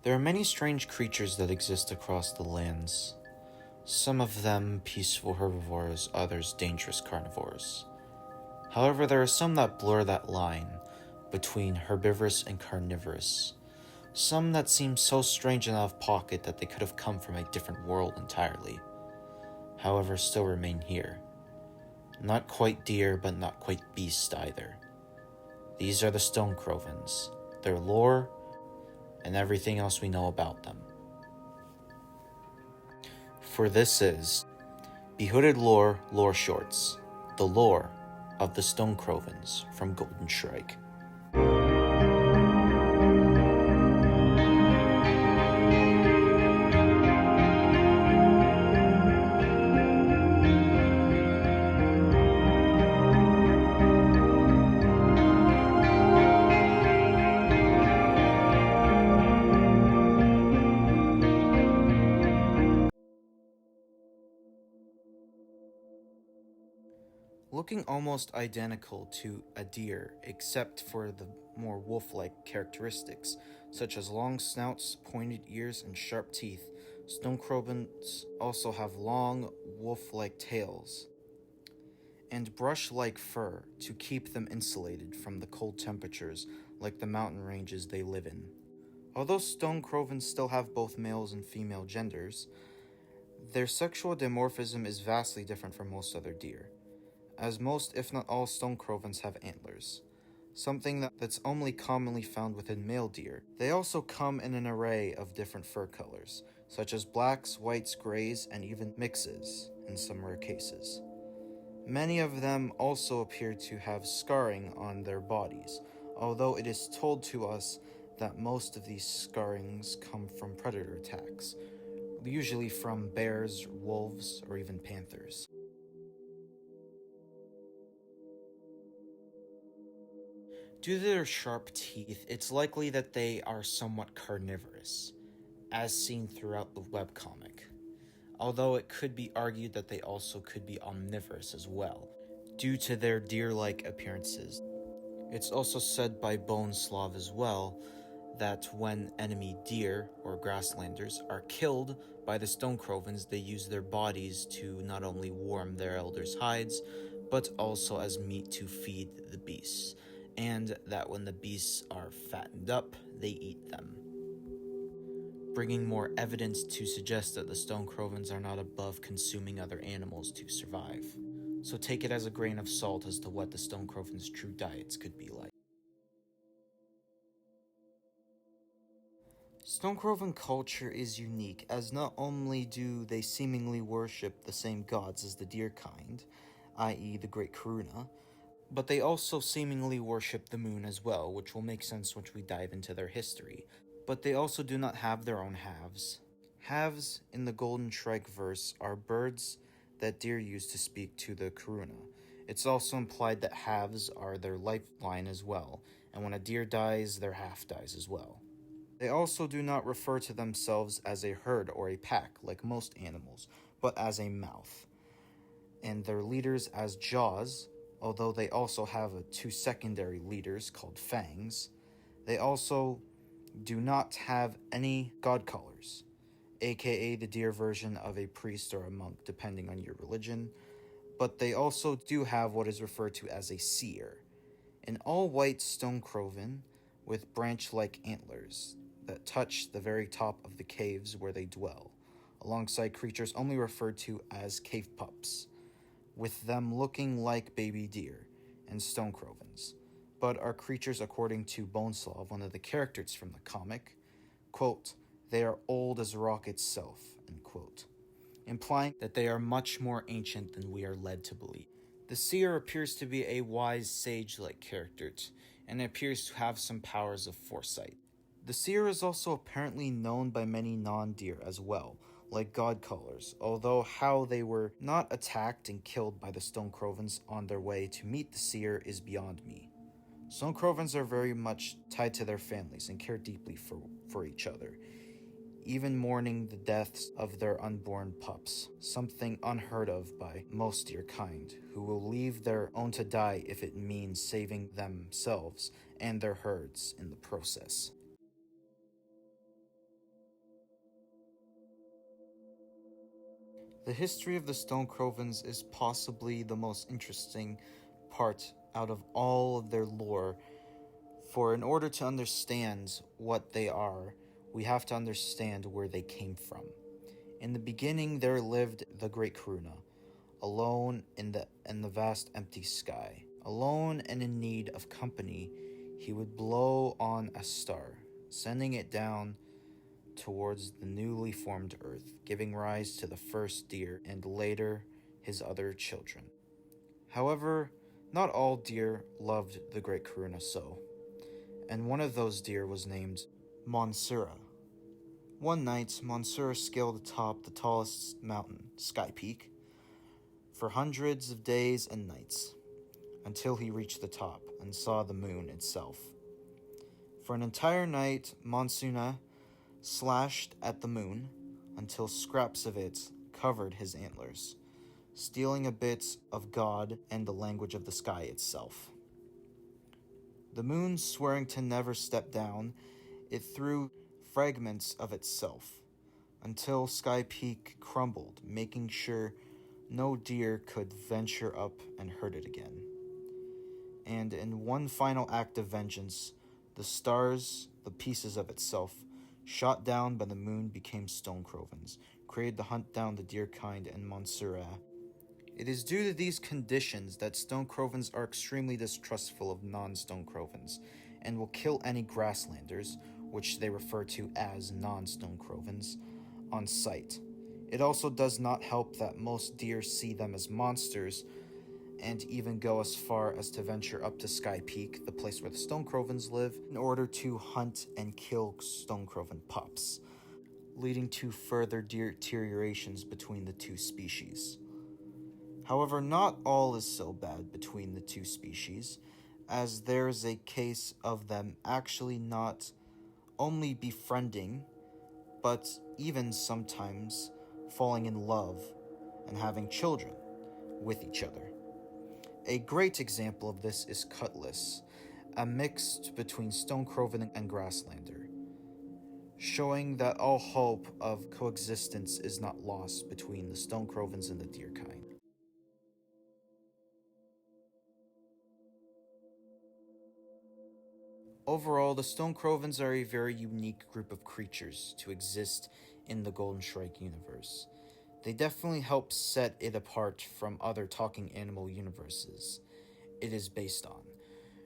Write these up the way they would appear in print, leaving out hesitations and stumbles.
There are many strange creatures that exist across the lands. Some of them peaceful herbivores, others dangerous carnivores. However, there are some that blur that line between herbivorous and carnivorous. Some that seem so strange and out of pocket that they could have come from a different world entirely. However, still remain here. Not quite deer, but not quite beast either. These are the Stonekrovns, their lore, and everything else we know about them. For this is BEHOODED Lore Shorts, the lore of the Stonekrovns from Golden Shrike. Looking almost identical to a deer, except for the more wolf-like characteristics, such as long snouts, pointed ears, and sharp teeth, Stonekrovns also have long, wolf-like tails and brush-like fur to keep them insulated from the cold temperatures like the mountain ranges they live in. Although Stonekrovns still have both males and female genders, their sexual dimorphism is vastly different from most other deer, as most, if not all, Stonekrovns have antlers, something that's only commonly found within male deer. They also come in an array of different fur colors, such as blacks, whites, grays, and even mixes in some rare cases. Many of them also appear to have scarring on their bodies, although it is told to us that most of these scarrings come from predator attacks, usually from bears, wolves, or even panthers. Due to their sharp teeth, it's likely that they are somewhat carnivorous, as seen throughout the webcomic, although it could be argued that they also could be omnivorous as well, due to their deer-like appearances. It's also said by Boneslav as well that when enemy deer or grasslanders are killed by the Stonekrovns, they use their bodies to not only warm their elders' hides, but also as meat to feed the beasts, and that when the beasts are fattened up, they eat them, bringing more evidence to suggest that the Stonekrovns are not above consuming other animals to survive. So take it as a grain of salt as to what the Stonekrovns' true diets could be like. Stonekrovan culture is unique, as not only do they seemingly worship the same gods as the deer kind, i.e. the Great Karuna, but they also seemingly worship the moon as well, which will make sense once we dive into their history. But they also do not have their own halves. Halves in the Golden Shrike verse are birds that deer use to speak to the Karuna. It's also implied that halves are their lifeline as well, and when a deer dies, their half dies as well. They also do not refer to themselves as a herd or a pack like most animals, but as a mouth, and their leaders as jaws, although they also have two secondary leaders called fangs. They also do not have any god colors, aka the deer version of a priest or a monk depending on your religion, but they also do have what is referred to as a seer, an all-white Stonekrovan with branch-like antlers that touch the very top of the caves where they dwell, alongside creatures only referred to as cave pups, with them looking like baby deer and Stonekrovns, but are creatures according to Boneslav, one of the characters from the comic, quote, "They are old as rock itself," end quote, implying that they are much more ancient than we are led to believe. The seer appears to be a wise sage-like character, and appears to have some powers of foresight. The seer is also apparently known by many non-deer as well, like god callers, although how they were not attacked and killed by the Stonekrovns on their way to meet the seer is beyond me. Stonekrovns are very much tied to their families and care deeply for each other, even mourning the deaths of their unborn pups, something unheard of by most deer kind, who will leave their own to die if it means saving themselves and their herds in the process. The history of the Stonekrovns is possibly the most interesting part out of all of their lore, for in order to understand what they are, we have to understand where they came from. In the beginning there lived the great Karuna, alone in the vast empty sky. Alone and in need of company, he would blow on a star, sending it down towards the newly formed earth, giving rise to the first deer and later his other children. However, not all deer loved the great Karuna so, and one of those deer was named Monsura. One night, Monsura scaled atop the tallest mountain, Sky Peak, for hundreds of days and nights, until he reached the top and saw the moon itself. For an entire night, Monsuna slashed at the moon until scraps of it covered his antlers, stealing a bit of God and the language of the sky itself. The moon, swearing to never step down, it threw fragments of itself until Sky Peak crumbled, making sure no deer could venture up and hurt it again. And in one final act of vengeance, the stars, the pieces of itself, shot down by the moon, became Stonekrovns, created to hunt down the deer kind and Monsura. It is due to these conditions that Stonekrovns are extremely distrustful of non-Stonekrovns, and will kill any grasslanders, which they refer to as non-Stonekrovns, on sight. It also does not help that most deer see them as monsters, and even go as far as to venture up to Sky Peak, the place where the Stonekrovns live, in order to hunt and kill Stonekrovan pups, leading to further deteriorations between the two species. However, not all is so bad between the two species, as there is a case of them actually not only befriending, but even sometimes falling in love and having children with each other. A great example of this is Cutlass, a mix between Stonekrovan and Grasslander, showing that all hope of coexistence is not lost between the Stonekrovns and the deer kind. Overall, the Stonekrovns are a very unique group of creatures to exist in the Golden Shrike universe. They definitely help set it apart from other talking animal universes it is based on.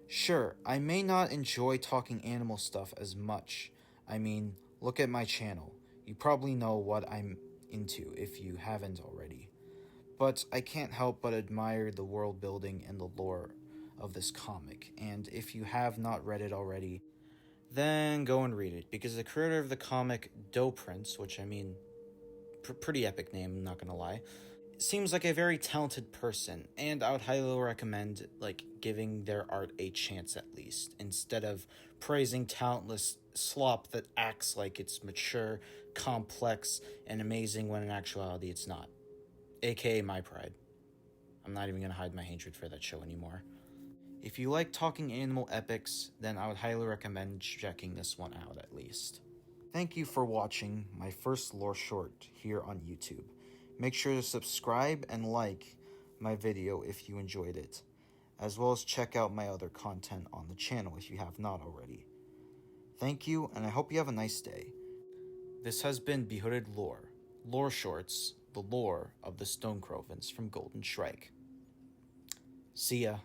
Sure, I may not enjoy talking animal stuff as much. I mean, look at my channel. You probably know what I'm into if you haven't already. But I can't help but admire the world building and the lore of this comic, and if you have not read it already, then go and read it, because the creator of the comic, Doe Prince, which I mean, pretty epic name, I'm not gonna lie, seems like a very talented person, and I would highly recommend giving their art a chance at least, instead of praising talentless slop that acts like it's mature, complex, and amazing when in actuality it's not. AKA my pride. I'm not even gonna hide my hatred for that show anymore. If you like talking animal epics, then I would highly recommend checking this one out at least. Thank you for watching my first lore short here on YouTube. Make sure to subscribe and like my video if you enjoyed it, as well as check out my other content on the channel if you have not already. Thank you, and I hope you have a nice day. This has been BEHOODED Lore Shorts, the lore of the Stonekrovns from Golden Shrike. See ya.